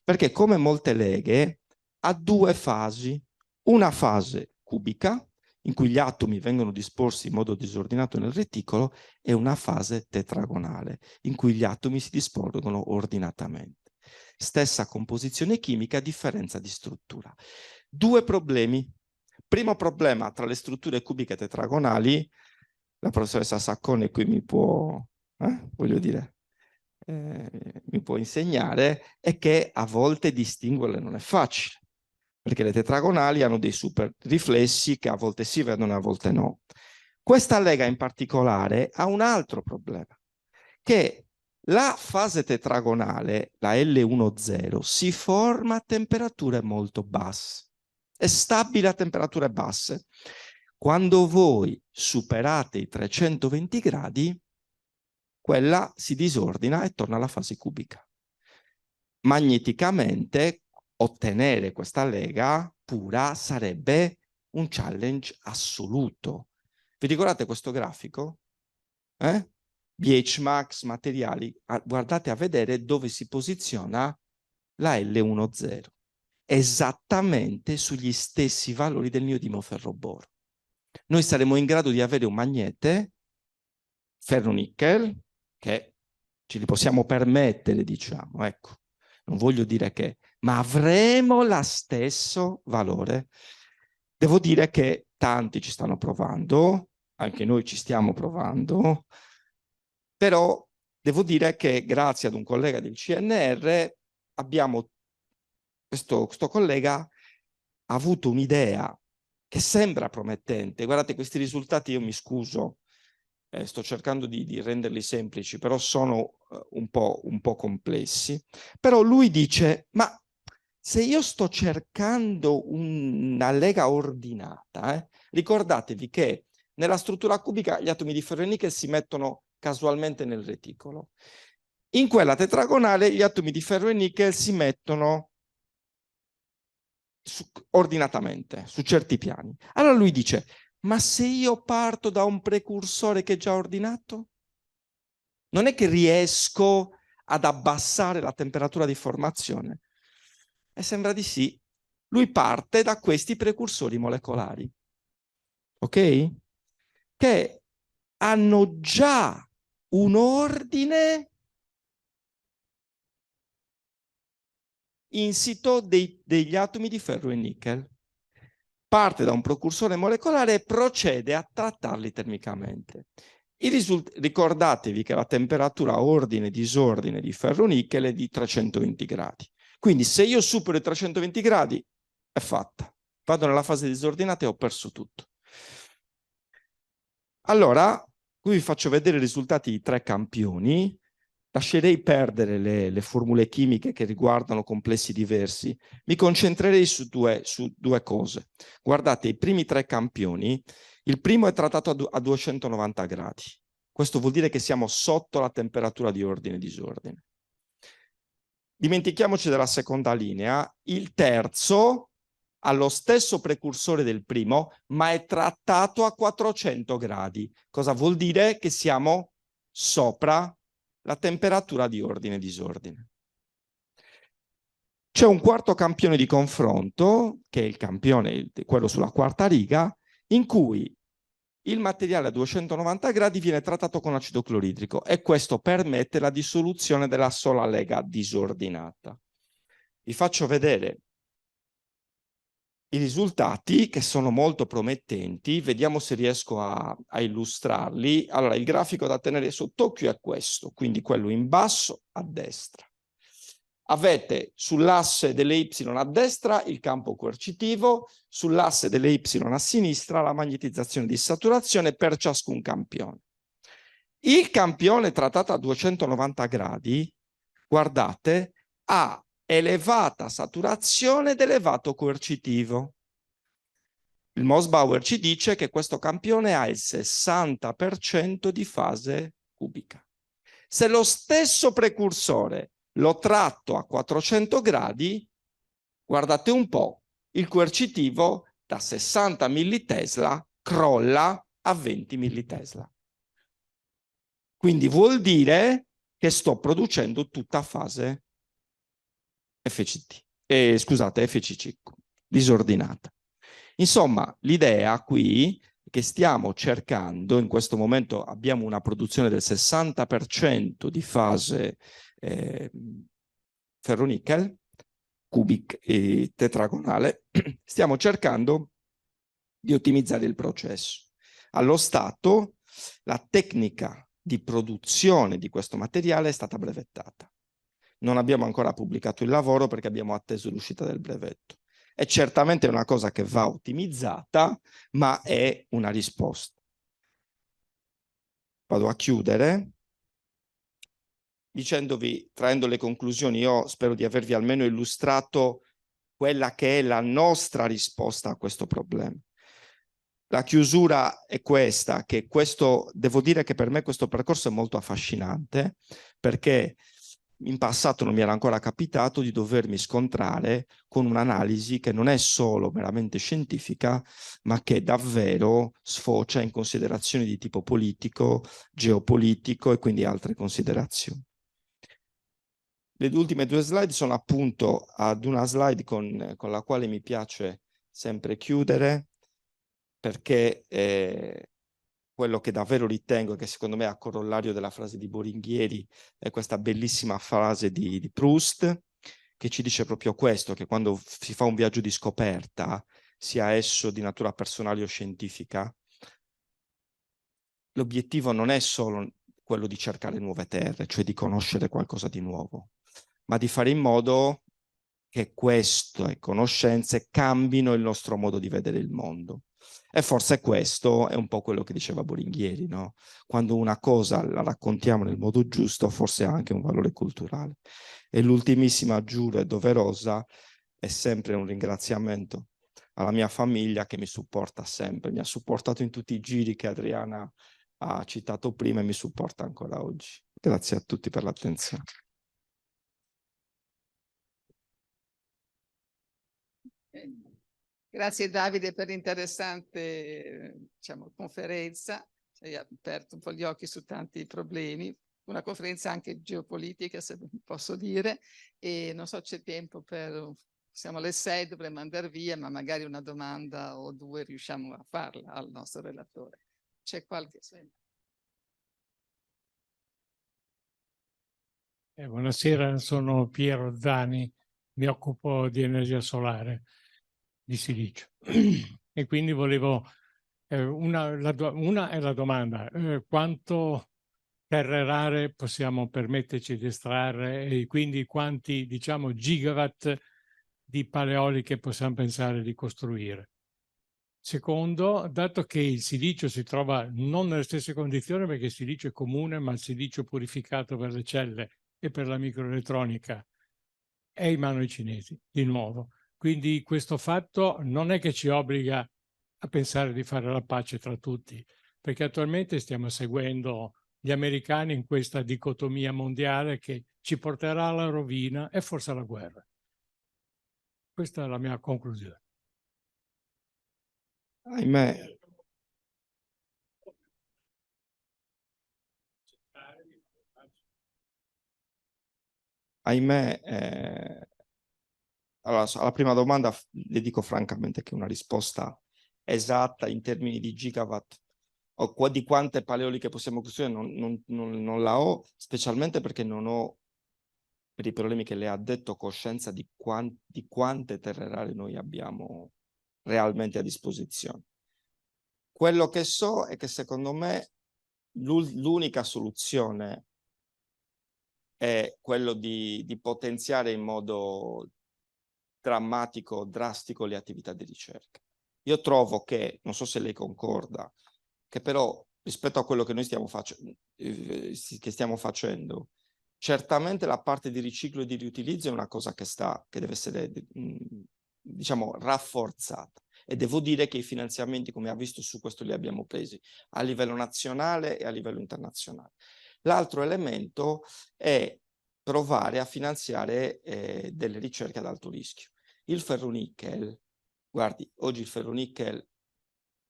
perché come molte leghe ha 2 fasi. Una fase cubica, in cui gli atomi vengono disposti in modo disordinato nel reticolo, e una fase tetragonale, in cui gli atomi si dispongono ordinatamente. Stessa composizione chimica, differenza di struttura. 2 problemi. Primo problema tra le strutture cubiche tetragonali, la professoressa Saccone qui mi può, voglio dire, mi può insegnare, è che a volte distinguerle non è facile, perché le tetragonali hanno dei super riflessi che a volte si vedono e a volte no. Questa lega in particolare ha un altro problema, che la fase tetragonale, la L10, si forma a temperature molto basse, è stabile a temperature basse. Quando voi superate i 320 gradi, quella si disordina e torna alla fase cubica. Magneticamente, ottenere questa lega pura sarebbe un challenge assoluto. Vi ricordate questo grafico? BH-Max, materiali, guardate a vedere dove si posiziona la L10, esattamente sugli stessi valori del neodimo ferroboro. Noi saremo in grado di avere un magnete ferro-nickel, che ce li possiamo permettere, diciamo, ecco, non voglio dire che, ma avremo lo stesso valore. Devo dire che tanti ci stanno provando, anche noi ci stiamo provando, però devo dire che grazie ad un collega del CNR questo collega ha avuto un'idea che sembra promettente. Guardate, questi risultati, io mi scuso, sto cercando di renderli semplici, però sono un po' complessi. Però lui dice, ma se io sto cercando una lega ordinata, ricordatevi che nella struttura cubica gli atomi di ferro e nichel si mettono casualmente nel reticolo. In quella tetragonale gli atomi di ferro e nichel si mettono ordinatamente, su certi piani. Allora lui dice, ma se io parto da un precursore che è già ordinato, non è che riesco ad abbassare la temperatura di formazione? E sembra di sì. Lui parte da questi precursori molecolari, ok? Che hanno già un ordine insito degli atomi di ferro e nichel. Parte da un precursore molecolare e procede a trattarli termicamente. Ricordatevi che la temperatura ordine-disordine di ferro-nichel è di 320 gradi. Quindi se io supero i 320 gradi, è fatta. Vado nella fase disordinata e ho perso tutto. Allora, qui vi faccio vedere i risultati di 3 campioni. Lascerei perdere le formule chimiche che riguardano complessi diversi. Mi concentrerei su due cose. Guardate, i primi 3 campioni, il primo è trattato a 290 gradi. Questo vuol dire che siamo sotto la temperatura di ordine e disordine. Dimentichiamoci della seconda linea. Il terzo ha lo stesso precursore del primo, ma è trattato a 400 gradi. Cosa vuol dire? Che siamo sopra la temperatura di ordine e disordine. C'è un quarto campione di confronto, che è il campione, quello sulla quarta riga, in cui il materiale a 290 gradi viene trattato con acido cloridrico e questo permette la dissoluzione della sola lega disordinata. Vi faccio vedere i risultati, che sono molto promettenti. Vediamo se riesco a illustrarli. Allora, il grafico da tenere sott'occhio è questo, quindi quello in basso a destra. Avete sull'asse delle Y a destra il campo coercitivo, sull'asse delle Y a sinistra la magnetizzazione di saturazione per ciascun campione. Il campione trattato a 290 gradi, guardate, ha elevata saturazione ed elevato coercitivo. Il Mossbauer ci dice che questo campione ha il 60% di fase cubica. Se lo stesso precursore lo tratto a 400 gradi, guardate un po', il coercitivo da 60 millitesla crolla a 20 millitesla. Quindi vuol dire che sto producendo tutta fase FCC, disordinata. Insomma, l'idea qui è che stiamo cercando, in questo momento abbiamo una produzione del 60% di fase ferro-nichel, cubic e tetragonale, stiamo cercando di ottimizzare il processo. Allo stato, la tecnica di produzione di questo materiale è stata brevettata. Non abbiamo ancora pubblicato il lavoro perché abbiamo atteso l'uscita del brevetto. È certamente una cosa che va ottimizzata, ma è una risposta. Vado a chiudere dicendovi, traendo le conclusioni, io spero di avervi almeno illustrato quella che è la nostra risposta a questo problema. La chiusura è questa, che devo dire che per me questo percorso è molto affascinante, perché in passato non mi era ancora capitato di dovermi scontrare con un'analisi che non è solo meramente scientifica, ma che davvero sfocia in considerazioni di tipo politico, geopolitico e quindi altre considerazioni. Le ultime 2 slide sono appunto ad una slide con la quale mi piace sempre chiudere, perché quello che davvero ritengo, che secondo me è a corollario della frase di Boringhieri, è questa bellissima frase di Proust, che ci dice proprio questo, che quando si fa un viaggio di scoperta sia esso di natura personale o scientifica, l'obiettivo non è solo quello di cercare nuove terre, cioè di conoscere qualcosa di nuovo, ma di fare in modo che queste conoscenze cambino il nostro modo di vedere il mondo. E forse questo è un po' quello che diceva Boringhieri, no? Quando una cosa la raccontiamo nel modo giusto, forse ha anche un valore culturale. E l'ultimissima, giuro e doverosa, è sempre un ringraziamento alla mia famiglia che mi supporta sempre, mi ha supportato in tutti i giri che Adriana ha citato prima e mi supporta ancora oggi. Grazie a tutti per l'attenzione. Grazie Davide per l'interessante conferenza, hai aperto un po' gli occhi su tanti problemi, una conferenza anche geopolitica se posso dire, e non so c'è tempo per, siamo alle 6, dovremmo andare via, ma magari una domanda o due riusciamo a farla al nostro relatore. C'è qualche... Buonasera, sono Piero Zani, mi occupo di energia solare di silicio e quindi volevo, una è la domanda, quanto terre rare possiamo permetterci di estrarre e quindi quanti, diciamo, gigawatt di paleoliche possiamo pensare di costruire. Secondo, dato che il silicio si trova non nelle stesse condizioni perché il silicio è comune, ma il silicio purificato per le celle e per la microelettronica è in mano ai cinesi, di nuovo. Quindi questo fatto non è che ci obbliga a pensare di fare la pace tra tutti, perché attualmente stiamo seguendo gli americani in questa dicotomia mondiale che ci porterà alla rovina e forse alla guerra. Questa è la mia conclusione. Ahimè, allora, alla prima domanda le dico francamente che una risposta esatta in termini di gigawatt o di quante paleoliche possiamo costruire non la ho, specialmente perché non ho, per i problemi che lei ha detto, coscienza di quante terre rare noi abbiamo realmente a disposizione. Quello che so è che secondo me l'unica soluzione è quello di potenziare in modo drammatico, drastico le attività di ricerca. Io trovo che, non so se lei concorda, che però rispetto a quello che noi stiamo facendo, certamente la parte di riciclo e di riutilizzo è una cosa che deve essere, diciamo, rafforzata. E devo dire che i finanziamenti, come ha visto, su questo li abbiamo presi a livello nazionale e a livello internazionale. L'altro elemento è provare a finanziare delle ricerche ad alto rischio. Il ferronickel, guardi, oggi il ferronickel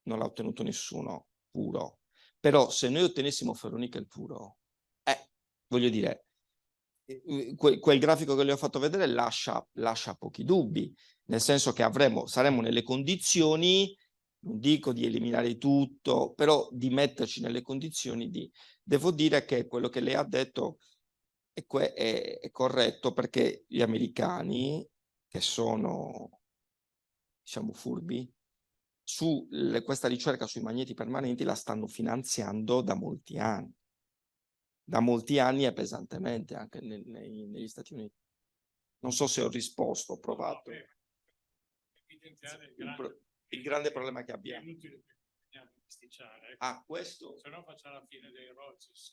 non l'ha ottenuto nessuno puro, però se noi ottenessimo ferronickel puro, voglio dire, quel grafico che le ho fatto vedere lascia pochi dubbi, nel senso che saremo nelle condizioni, non dico di eliminare tutto, però di metterci nelle condizioni di... Devo dire che quello che lei ha detto è corretto, perché gli americani, che sono, diciamo, furbi, questa ricerca sui magneti permanenti la stanno finanziando da molti anni. Da molti anni e pesantemente anche negli Stati Uniti. Non so se ho risposto, ho provato. Il grande problema che abbiamo. Questo? Se no facciamo la fine dei Rogers.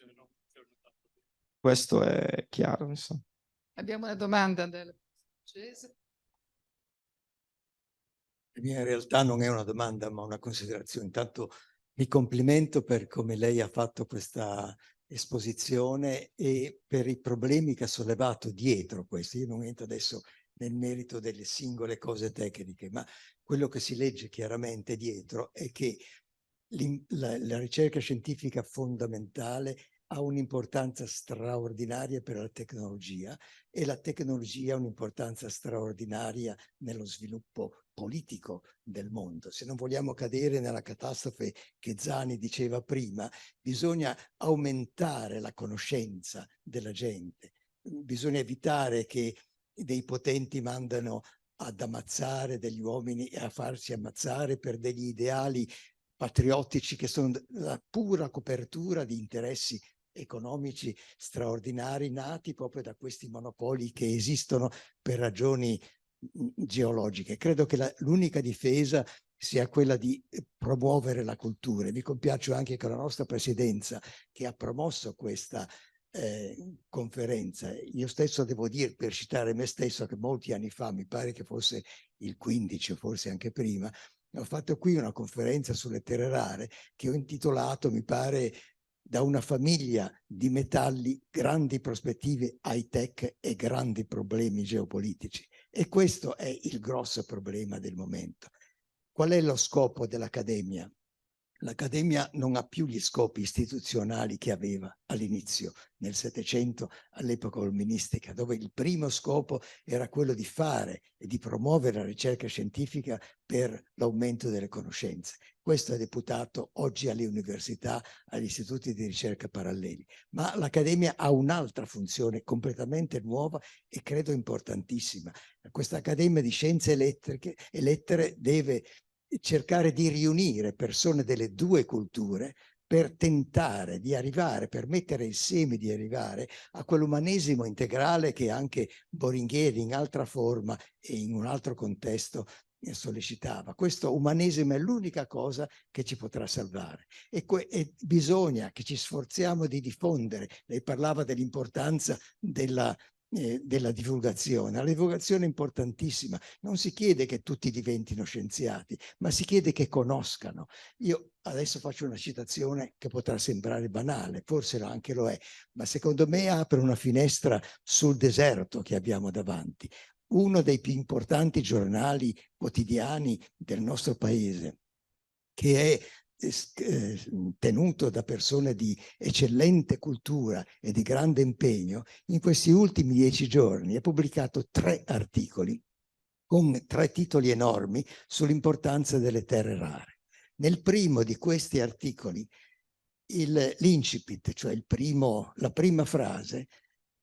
Questo è chiaro, insomma. Abbiamo una domanda del francese. La mia in realtà non è una domanda, ma una considerazione. Intanto mi complimento per come lei ha fatto questa esposizione e per i problemi che ha sollevato dietro questo. Io non entro adesso nel merito delle singole cose tecniche, ma quello che si legge chiaramente dietro è che la ricerca scientifica fondamentale ha un'importanza straordinaria per la tecnologia e la tecnologia ha un'importanza straordinaria nello sviluppo politico del mondo. Se non vogliamo cadere nella catastrofe che Zani diceva prima, bisogna aumentare la conoscenza della gente, bisogna evitare che dei potenti mandano ad ammazzare degli uomini e a farsi ammazzare per degli ideali patriottici che sono la pura copertura di interessi economici straordinari nati proprio da questi monopoli che esistono per ragioni geologiche. Credo che l'unica difesa sia quella di promuovere la cultura. Mi compiaccio anche che la nostra presidenza, che ha promosso questa conferenza, io stesso devo dire, per citare me stesso, che molti anni fa, mi pare che fosse il 15 o forse anche prima, ho fatto qui una conferenza sulle terre rare che ho intitolato, mi pare, da una famiglia di metalli, grandi prospettive high-tech e grandi problemi geopolitici. E questo è il grosso problema del momento. Qual è lo scopo dell'Accademia? L'Accademia non ha più gli scopi istituzionali che aveva all'inizio, nel Settecento, all'epoca olministica, dove il primo scopo era quello di fare e di promuovere la ricerca scientifica per l'aumento delle conoscenze. Questo è deputato oggi alle università, agli istituti di ricerca paralleli. Ma l'Accademia ha un'altra funzione completamente nuova e credo importantissima. Questa Accademia di Scienze e Lettere deve cercare di riunire persone delle due culture per tentare di arrivare, per mettere il seme di arrivare a quell'umanesimo integrale che anche Boringhieri in altra forma e in un altro contesto sollecitava. Questo umanesimo è l'unica cosa che ci potrà salvare e bisogna che ci sforziamo di diffondere. Lei parlava dell'importanza della divulgazione. La divulgazione è importantissima. Non si chiede che tutti diventino scienziati, ma si chiede che conoscano. Io adesso faccio una citazione che potrà sembrare banale, forse anche lo è, ma secondo me apre una finestra sul deserto che abbiamo davanti. Uno dei più importanti giornali quotidiani del nostro paese, che è tenuto da persone di eccellente cultura e di grande impegno, in questi ultimi 10 giorni ha pubblicato 3 articoli con 3 titoli enormi sull'importanza delle terre rare. Nel primo di questi articoli, l'incipit, cioè la prima frase,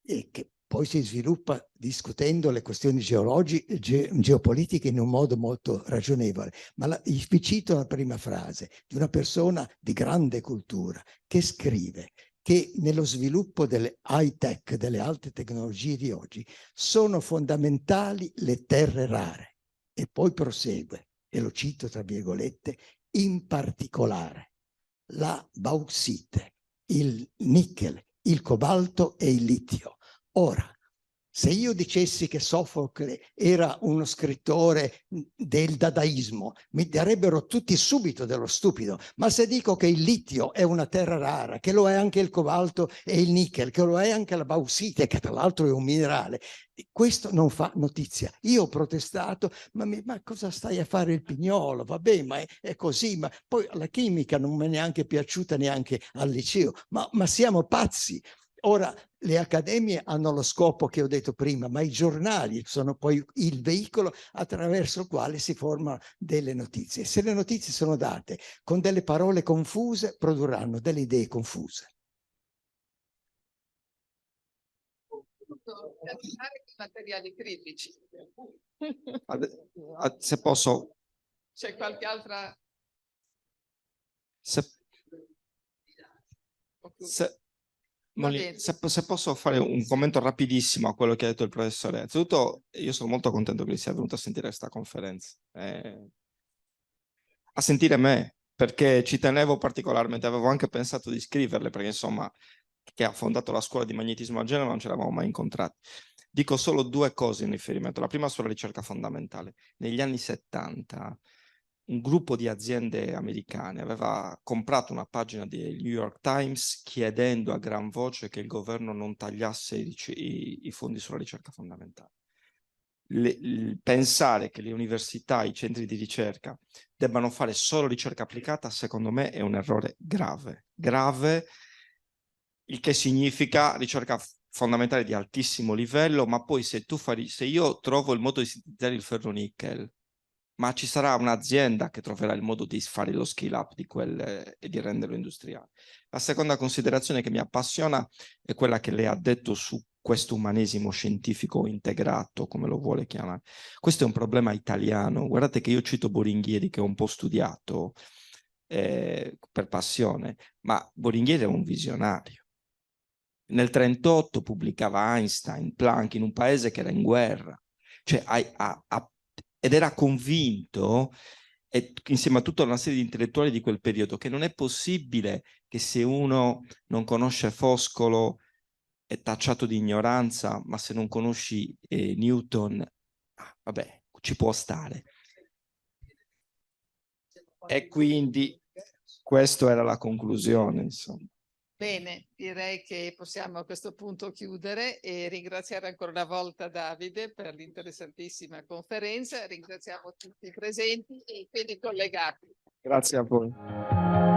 che poi si sviluppa discutendo le questioni geopolitiche in un modo molto ragionevole. Ma vi cito la prima frase di una persona di grande cultura che scrive che nello sviluppo delle high-tech, delle alte tecnologie di oggi, sono fondamentali le terre rare. E poi prosegue, e lo cito tra virgolette, in particolare la bauxite, il nickel, il cobalto e il litio. Ora, se io dicessi che Sofocle era uno scrittore del dadaismo, mi darebbero tutti subito dello stupido, ma se dico che il litio è una terra rara, che lo è anche il cobalto e il nickel, che lo è anche la bauxite, che tra l'altro è un minerale, questo non fa notizia. Io ho protestato, ma cosa stai a fare il pignolo? Vabbè, ma è così, ma poi la chimica non mi è neanche piaciuta neanche al liceo, ma siamo pazzi. Ora, le accademie hanno lo scopo che ho detto prima, ma i giornali sono poi il veicolo attraverso il quale si formano delle notizie. Se le notizie sono date con delle parole confuse, produrranno delle idee confuse. Materiali critici. Se posso... C'è qualche altra... Se posso fare un commento rapidissimo a quello che ha detto il professore. Innanzitutto io sono molto contento che sia venuto a sentire questa conferenza, a sentire me, perché ci tenevo particolarmente, avevo anche pensato di scriverle, perché insomma, che ha fondato la scuola di magnetismo a Genova non ce l'avevamo mai incontrati. Dico solo 2 cose in riferimento. La prima sulla ricerca fondamentale. Negli anni 70 un gruppo di aziende americane aveva comprato una pagina del New York Times chiedendo a gran voce che il governo non tagliasse i fondi sulla ricerca fondamentale. Pensare che le università, i centri di ricerca debbano fare solo ricerca applicata, secondo me è un errore grave. Grave, il che significa ricerca fondamentale di altissimo livello, ma poi se io trovo il modo di sintetizzare il ferro nickel, ma ci sarà un'azienda che troverà il modo di fare lo scale up di e di renderlo industriale. La seconda considerazione che mi appassiona è quella che lei ha detto su questo umanesimo scientifico integrato, come lo vuole chiamare. Questo è un problema italiano. Guardate che io cito Boringhieri, che ho un po' studiato per passione, ma Boringhieri è un visionario. Nel 1938 pubblicava Einstein, Planck, in un paese che era in guerra. Cioè, ed era convinto, insieme a tutta una serie di intellettuali di quel periodo, che non è possibile che se uno non conosce Foscolo è tacciato di ignoranza, ma se non conosci Newton, vabbè, ci può stare. E quindi questa era la conclusione, insomma. Bene, direi che possiamo a questo punto chiudere e ringraziare ancora una volta Davide per l'interessantissima conferenza. Ringraziamo tutti i presenti e quelli collegati. Grazie a voi.